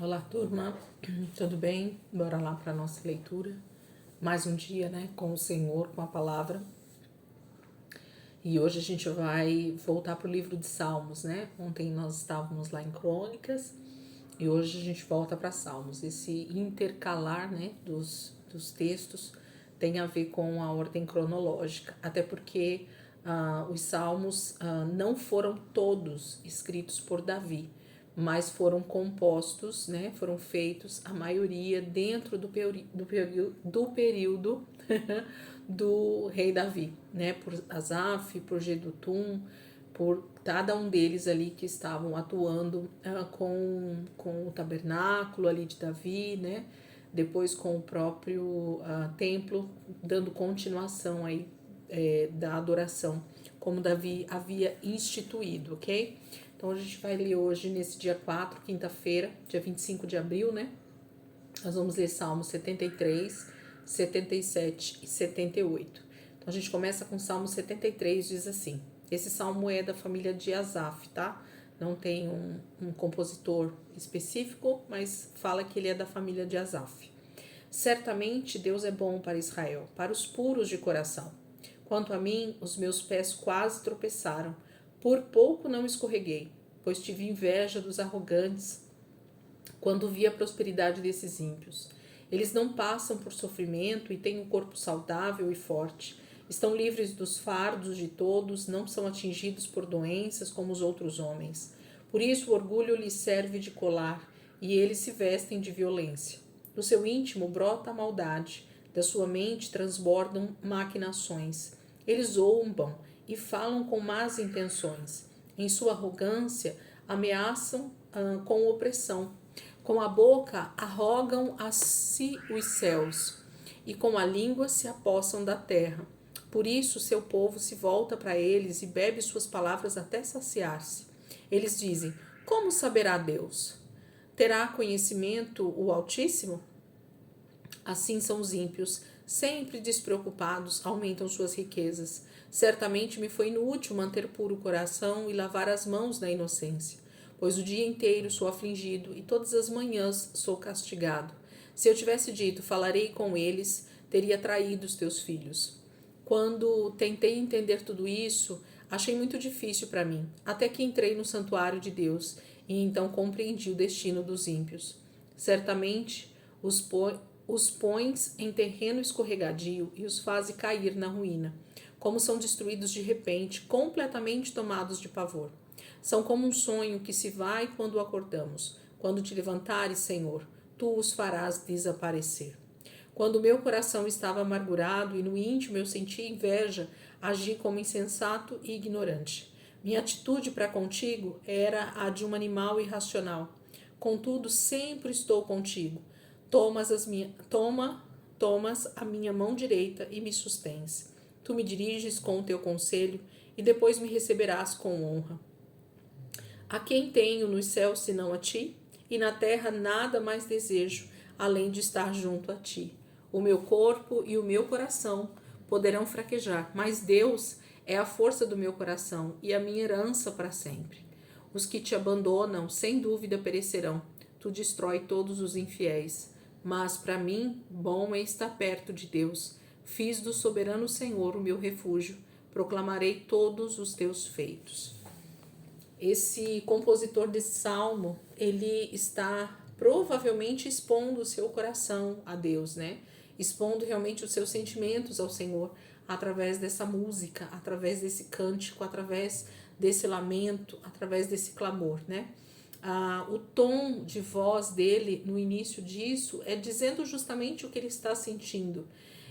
Olá, turma, tudo bem? Bora lá para a nossa leitura. Mais um dia, né, com o Senhor, com a palavra. E hoje a gente vai voltar para o livro de Salmos, né? Ontem nós estávamos lá em Crônicas e hoje a gente volta para Salmos. Esse intercalar, né, dos textos tem a ver com a ordem cronológica, até porque os Salmos não foram todos escritos por Davi, mas foram compostos, né, foram feitos a maioria dentro do período do rei Davi, né, por Asaf, por Jedutum, por cada um deles ali que estavam atuando com o tabernáculo ali de Davi, né, depois com o próprio templo, dando continuação aí da adoração, como Davi havia instituído, ok? Então a gente vai ler hoje, nesse dia 4, quinta-feira, dia 25 de abril, né? Nós vamos ler Salmos 73, 77 e 78. Então a gente começa com Salmo 73, diz assim. Esse salmo é da família de Asaf, tá? Não tem um compositor específico, mas fala que ele é da família de Asaf. Certamente Deus é bom para Israel, para os puros de coração. Quanto a mim, os meus pés quase tropeçaram. Por pouco não escorreguei, pois tive inveja dos arrogantes quando vi a prosperidade desses ímpios. Eles não passam por sofrimento e têm um corpo saudável e forte. Estão livres dos fardos de todos, não são atingidos por doenças como os outros homens. Por isso o orgulho lhes serve de colar e eles se vestem de violência. Do seu íntimo brota a maldade, da sua mente transbordam maquinações. Eles zombam e falam com más intenções. Em sua arrogância, ameaçam com opressão. Com a boca arrogam a si os céus, e com a língua se apossam da terra. Por isso seu povo se volta para eles e bebe suas palavras até saciar-se. Eles dizem: como saberá Deus? Terá conhecimento o Altíssimo? Assim são os ímpios, sempre despreocupados, aumentam suas riquezas. Certamente me foi inútil manter puro o coração e lavar as mãos na inocência, pois o dia inteiro sou afligido e todas as manhãs sou castigado. Se eu tivesse dito, falarei com eles, teria traído os teus filhos. Quando tentei entender tudo isso, achei muito difícil para mim, até que entrei no santuário de Deus e então compreendi o destino dos ímpios. Certamente os pões em terreno escorregadio e os fazem cair na ruína, como são destruídos de repente, completamente tomados de pavor. São como um sonho que se vai quando acordamos. Quando te levantares, Senhor, tu os farás desaparecer. Quando o meu coração estava amargurado e no íntimo eu sentia inveja, agi como insensato e ignorante. Minha atitude para contigo era a de um animal irracional. Contudo, sempre estou contigo. Tomas a minha mão direita e me sustens. Tu me diriges com o teu conselho e depois me receberás com honra. A quem tenho nos céus senão a ti? E na terra nada mais desejo, além de estar junto a ti. O meu corpo e o meu coração poderão fraquejar, mas Deus é a força do meu coração e a minha herança para sempre. Os que te abandonam, sem dúvida, perecerão. Tu destrói todos os infiéis. Mas para mim, bom é estar perto de Deus. Fiz do soberano Senhor o meu refúgio. Proclamarei todos os teus feitos. Esse compositor desse salmo, ele está provavelmente expondo o seu coração a Deus, né? Expondo realmente os seus sentimentos ao Senhor através dessa música, através desse cântico, através desse lamento, através desse clamor, né? O tom de voz dele no início disso é dizendo justamente o que ele está sentindo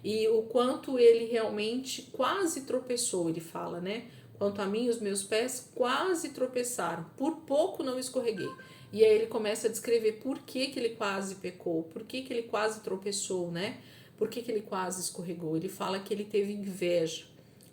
e o quanto ele realmente quase tropeçou, ele fala, né? Quanto a mim, os meus pés quase tropeçaram, por pouco não escorreguei. E aí ele começa a descrever por que ele quase pecou, por que ele quase tropeçou, né? Por que ele quase escorregou. Ele fala que ele teve inveja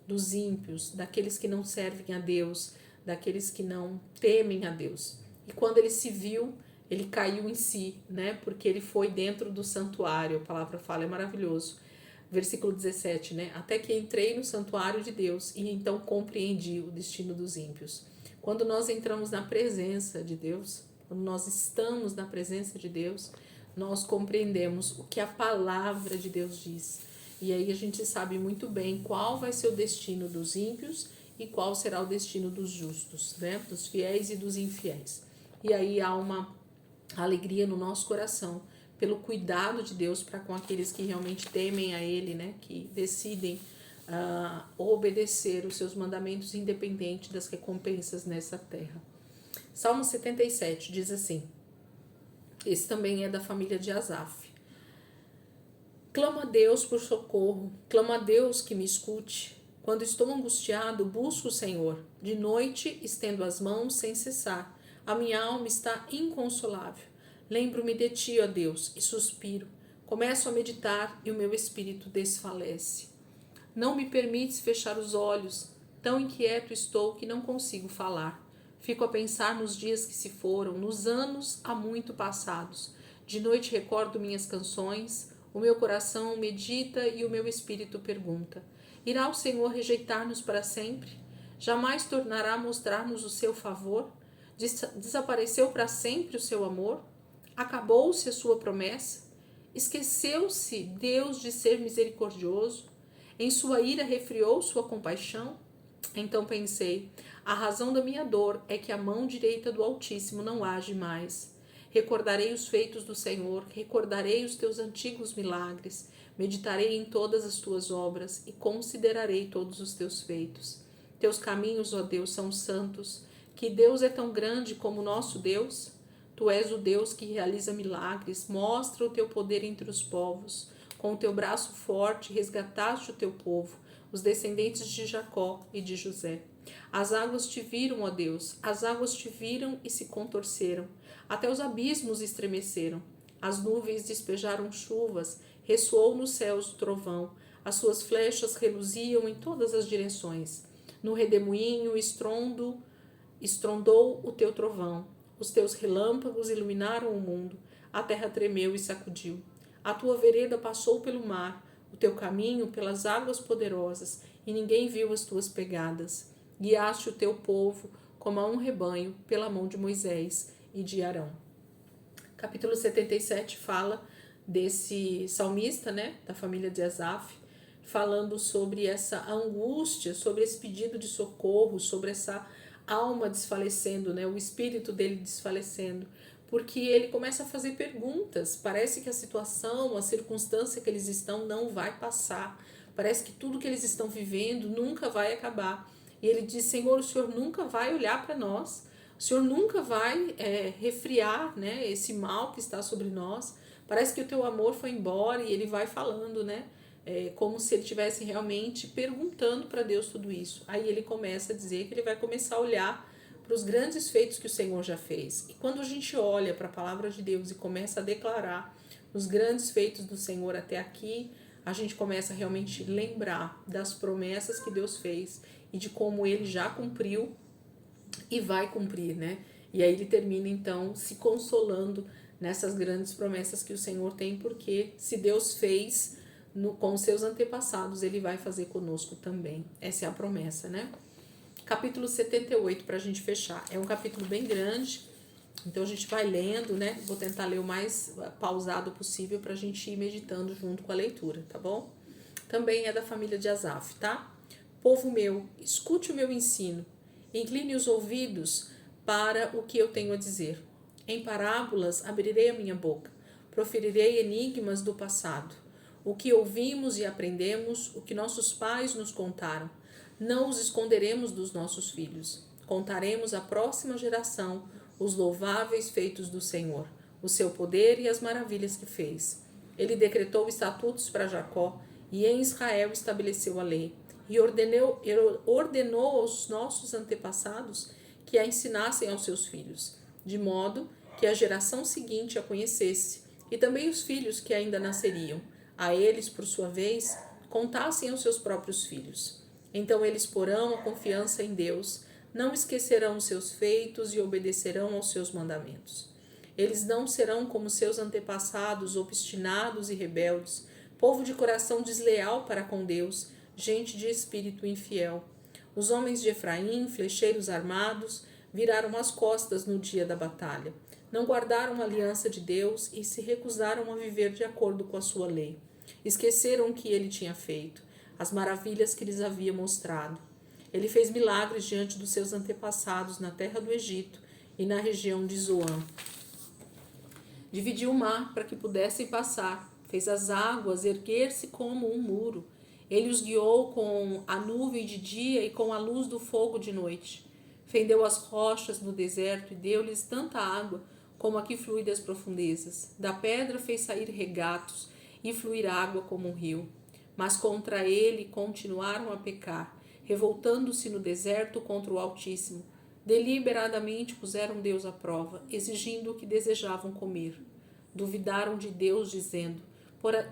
dos ímpios, daqueles que não servem a Deus, daqueles que não temem a Deus. E quando ele se viu, ele caiu em si, né? Porque ele foi dentro do santuário, a palavra fala, é maravilhoso. Versículo 17, né? Até que entrei no santuário de Deus e então compreendi o destino dos ímpios. Quando nós entramos na presença de Deus, quando nós estamos na presença de Deus, nós compreendemos o que a palavra de Deus diz. E aí a gente sabe muito bem qual vai ser o destino dos ímpios e qual será o destino dos justos, né? Dos fiéis e dos infiéis. E aí há uma alegria no nosso coração pelo cuidado de Deus para com aqueles que realmente temem a Ele, né? Que decidem obedecer os seus mandamentos independente das recompensas nessa terra. Salmo 77 diz assim, esse também é da família de Asaf. Clamo a Deus por socorro, clamo a Deus que me escute. Quando estou angustiado, busco o Senhor. De noite estendo as mãos sem cessar. A minha alma está inconsolável. Lembro-me de ti, ó Deus, e suspiro. Começo a meditar e o meu espírito desfalece. Não me permites fechar os olhos, tão inquieto estou que não consigo falar. Fico a pensar nos dias que se foram, nos anos há muito passados. De noite recordo minhas canções, o meu coração medita e o meu espírito pergunta: irá o Senhor rejeitar-nos para sempre? Jamais tornará a mostrar-nos o seu favor? Desapareceu para sempre o seu amor? Acabou-se a sua promessa? Esqueceu-se Deus de ser misericordioso? Em sua ira refriou sua compaixão? Então pensei, a razão da minha dor é que a mão direita do Altíssimo não age mais. Recordarei os feitos do Senhor, recordarei os teus antigos milagres, meditarei em todas as tuas obras e considerarei todos os teus feitos. Teus caminhos, ó Deus, são santos. Que Deus é tão grande como o nosso Deus? Tu és o Deus que realiza milagres, mostra o teu poder entre os povos. Com o teu braço forte resgataste o teu povo, os descendentes de Jacó e de José. As águas te viram, ó Deus, as águas te viram e se contorceram. Até os abismos estremeceram. As nuvens despejaram chuvas, ressoou nos céus o trovão. As suas flechas reluziam em todas as direções. No redemoinho estrondou o teu trovão. Os teus relâmpagos iluminaram o mundo. A terra tremeu e sacudiu. A tua vereda passou pelo mar, o teu caminho pelas águas poderosas, e ninguém viu as tuas pegadas. Guiaste o teu povo como a um rebanho pela mão de Moisés e de Arão. Capítulo 77 fala desse salmista, né, da família de Asaf, falando sobre essa angústia, sobre esse pedido de socorro, sobre essa alma desfalecendo, né, o espírito dele desfalecendo, porque ele começa a fazer perguntas. Parece que a situação, a circunstância que eles estão não vai passar. Parece que tudo que eles estão vivendo nunca vai acabar. E ele diz, Senhor, o Senhor nunca vai olhar para nós. O Senhor nunca vai refriar, né, esse mal que está sobre nós. Parece que o teu amor foi embora. E ele vai falando, né, como se ele estivesse realmente perguntando para Deus tudo isso. Aí ele começa a dizer que ele vai começar a olhar para os grandes feitos que o Senhor já fez. E quando a gente olha para a palavra de Deus e começa a declarar os grandes feitos do Senhor até aqui, a gente começa a realmente lembrar das promessas que Deus fez e de como ele já cumpriu e vai cumprir, né? E aí ele termina então se consolando nessas grandes promessas que o Senhor tem, porque se Deus fez com os seus antepassados, ele vai fazer conosco também. Essa é a promessa, né? Capítulo 78, para a gente fechar. É um capítulo bem grande, então a gente vai lendo, né? Vou tentar ler o mais pausado possível para a gente ir meditando junto com a leitura, tá bom? Também é da família de Asaf, tá? Povo meu, escute o meu ensino, incline os ouvidos para o que eu tenho a dizer. Em parábolas abrirei a minha boca, proferirei enigmas do passado. O que ouvimos e aprendemos, o que nossos pais nos contaram. Não os esconderemos dos nossos filhos. Contaremos à próxima geração os louváveis feitos do Senhor, o seu poder e as maravilhas que fez. Ele decretou estatutos para Jacó e em Israel estabeleceu a lei. E ordenou aos nossos antepassados que a ensinassem aos seus filhos, de modo que a geração seguinte a conhecesse, e também os filhos que ainda nasceriam, a eles, por sua vez, contassem aos seus próprios filhos. Então eles porão a confiança em Deus, não esquecerão os seus feitos e obedecerão aos seus mandamentos. Eles não serão como seus antepassados, obstinados e rebeldes, povo de coração desleal para com Deus, gente de espírito infiel. Os homens de Efraim, flecheiros armados, viraram as costas no dia da batalha. Não guardaram a aliança de Deus e se recusaram a viver de acordo com a sua lei. Esqueceram o que ele tinha feito, as maravilhas que lhes havia mostrado. Ele fez milagres diante dos seus antepassados na terra do Egito e na região de Zoan. Dividiu o mar para que pudessem passar, fez as águas erguer-se como um muro. Ele os guiou com a nuvem de dia e com a luz do fogo de noite. Fendeu as rochas no deserto e deu-lhes tanta água como a que flui das profundezas. Da pedra fez sair regatos e fluir água como um rio. Mas contra ele continuaram a pecar, revoltando-se no deserto contra o Altíssimo. Deliberadamente puseram Deus à prova, exigindo o que desejavam comer. Duvidaram de Deus, dizendo: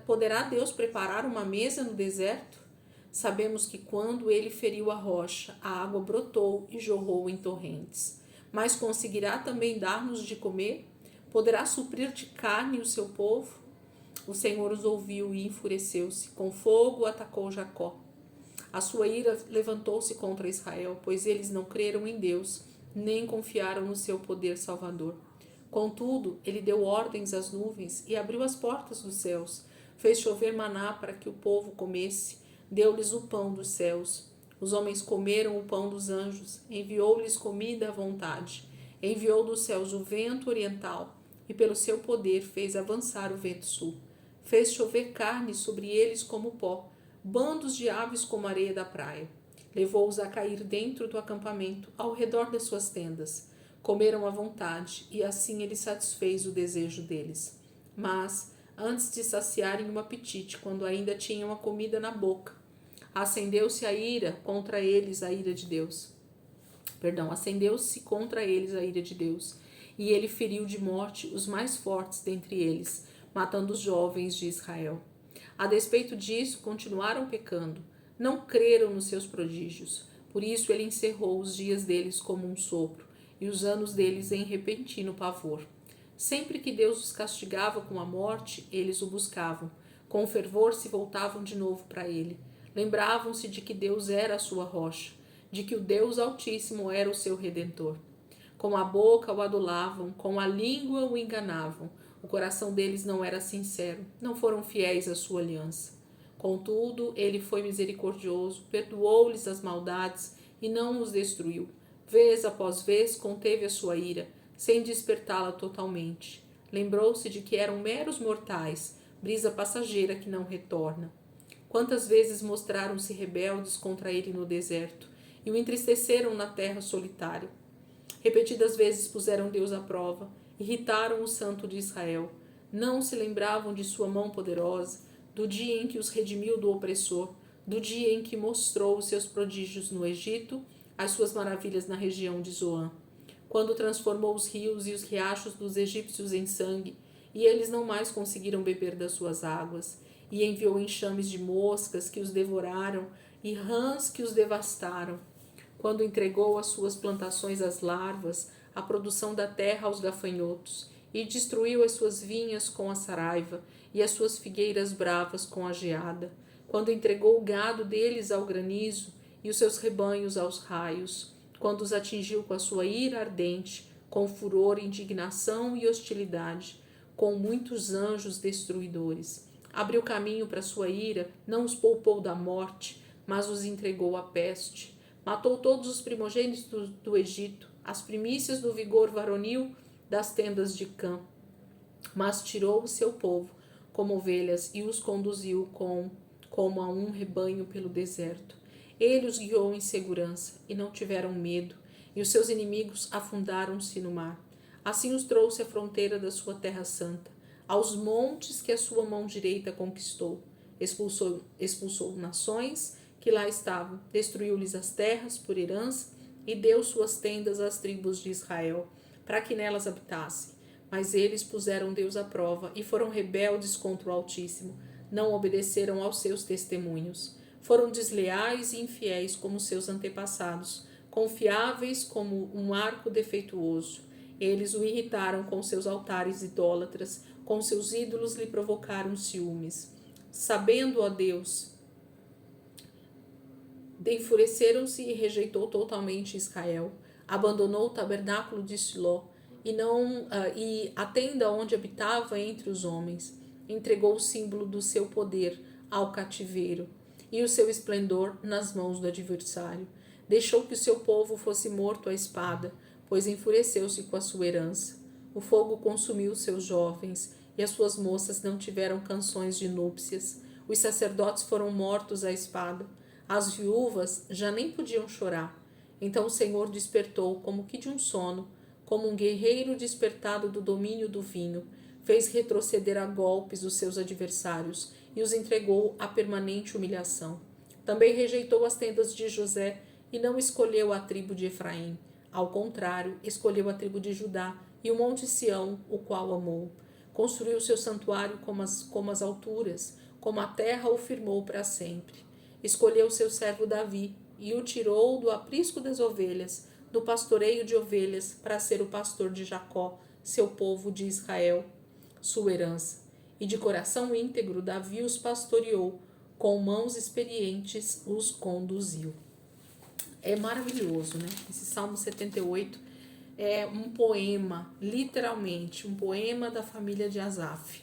poderá Deus preparar uma mesa no deserto? Sabemos que quando ele feriu a rocha, a água brotou e jorrou em torrentes. Mas conseguirá também dar-nos de comer? Poderá suprir de carne o seu povo? O Senhor os ouviu e enfureceu-se. Com fogo atacou Jacó. A sua ira levantou-se contra Israel, pois eles não creram em Deus, nem confiaram no seu poder salvador. Contudo, ele deu ordens às nuvens e abriu as portas dos céus. Fez chover maná para que o povo comesse. Deu-lhes o pão dos céus. Os homens comeram o pão dos anjos. Enviou-lhes comida à vontade. Enviou dos céus o vento oriental e pelo seu poder fez avançar o vento sul. Fez chover carne sobre eles como pó, bandos de aves como areia da praia. Levou-os a cair dentro do acampamento, ao redor das suas tendas. Comeram à vontade, e assim ele satisfez o desejo deles. Mas, antes de saciarem o apetite, quando ainda tinham a comida na boca, acendeu-se a ira contra eles, a ira de Deus. Acendeu-se contra eles a ira de Deus, e ele feriu de morte os mais fortes dentre eles, matando os jovens de Israel. A despeito disso, continuaram pecando, não creram nos seus prodígios. Por isso ele encerrou os dias deles como um sopro, e os anos deles em repentino pavor. Sempre que Deus os castigava com a morte, eles o buscavam. Com fervor se voltavam de novo para ele. Lembravam-se de que Deus era a sua rocha, de que o Deus Altíssimo era o seu Redentor. Com a boca o adulavam, com a língua o enganavam. O coração deles não era sincero, não foram fiéis à sua aliança. Contudo, ele foi misericordioso, perdoou-lhes as maldades e não os destruiu. Vez após vez conteve a sua ira, sem despertá-la totalmente. Lembrou-se de que eram meros mortais, brisa passageira que não retorna. Quantas vezes mostraram-se rebeldes contra ele no deserto e o entristeceram na terra solitária. Repetidas vezes puseram Deus à prova, irritaram o Santo de Israel. Não se lembravam de sua mão poderosa, do dia em que os redimiu do opressor, do dia em que mostrou os seus prodígios no Egito, as suas maravilhas na região de Zoan, quando transformou os rios e os riachos dos egípcios em sangue, e eles não mais conseguiram beber das suas águas, e enviou enxames de moscas que os devoraram e rãs que os devastaram, quando entregou as suas plantações às larvas, a produção da terra aos gafanhotos, e destruiu as suas vinhas com a saraiva e as suas figueiras bravas com a geada, quando entregou o gado deles ao granizo e os seus rebanhos aos raios, quando os atingiu com a sua ira ardente, com furor, indignação e hostilidade, com muitos anjos destruidores. Abriu caminho para sua ira, não os poupou da morte, mas os entregou à peste. Matou todos os primogênitos do Egito, as primícias do vigor varonil das tendas de Cã. Mas tirou o seu povo como ovelhas e os conduziu como a um rebanho pelo deserto. Ele os guiou em segurança e não tiveram medo, e os seus inimigos afundaram-se no mar. Assim os trouxe à fronteira da sua terra santa, aos montes que a sua mão direita conquistou. Expulsou nações que lá estavam, destruiu-lhes as terras por herança e deu suas tendas às tribos de Israel, para que nelas habitassem. Mas eles puseram Deus à prova e foram rebeldes contra o Altíssimo, não obedeceram aos seus testemunhos. Foram desleais e infiéis como seus antepassados, confiáveis como um arco defeituoso. Eles o irritaram com seus altares idólatras, com seus ídolos lhe provocaram ciúmes. Sabendo, ó Deus, enfureceram-se e rejeitou totalmente Israel. Abandonou o tabernáculo de Siló e a tenda onde habitava entre os homens. Entregou o símbolo do seu poder ao cativeiro e o seu esplendor nas mãos do adversário. Deixou que o seu povo fosse morto à espada, pois enfureceu-se com a sua herança. O fogo consumiu seus jovens, e as suas moças não tiveram canções de núpcias. Os sacerdotes foram mortos à espada. As viúvas já nem podiam chorar. Então o Senhor despertou como que de um sono, como um guerreiro despertado do domínio do vinho. Fez retroceder a golpes os seus adversários e os entregou à permanente humilhação. Também rejeitou as tendas de José e não escolheu a tribo de Efraim. Ao contrário, escolheu a tribo de Judá e o monte Sião, o qual amou. Construiu seu santuário como as alturas, como a terra o firmou para sempre. Escolheu seu servo Davi e o tirou do aprisco das ovelhas, do pastoreio de ovelhas, para ser o pastor de Jacó, seu povo de Israel, sua herança. E de coração íntegro Davi os pastoreou, com mãos experientes os conduziu. É maravilhoso, né? Esse Salmo 78 é um poema, literalmente, um poema da família de Asaf.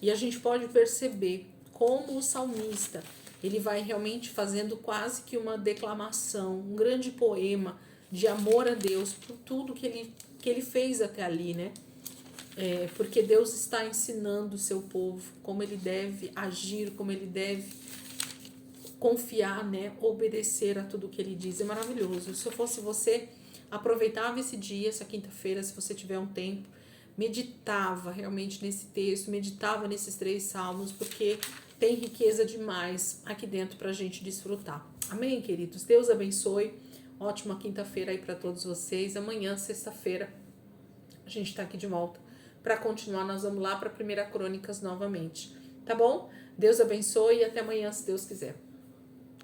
E a gente pode perceber como o salmista, ele vai realmente fazendo quase que uma declamação, um grande poema de amor a Deus por tudo que ele fez até ali, né? Porque Deus está ensinando o seu povo como ele deve agir, como ele deve confiar, né? Obedecer a tudo que ele diz. É maravilhoso. Se eu fosse você, aproveitava esse dia, essa quinta-feira, se você tiver um tempo, meditava realmente nesse texto, meditava nesses 3 salmos, porque tem riqueza demais aqui dentro para a gente desfrutar. Amém, queridos? Deus abençoe. Ótima quinta-feira aí para todos vocês. Amanhã, sexta-feira, a gente está aqui de volta para continuar. Nós vamos lá para 1 Crônicas novamente. Tá bom? Deus abençoe e até amanhã, se Deus quiser.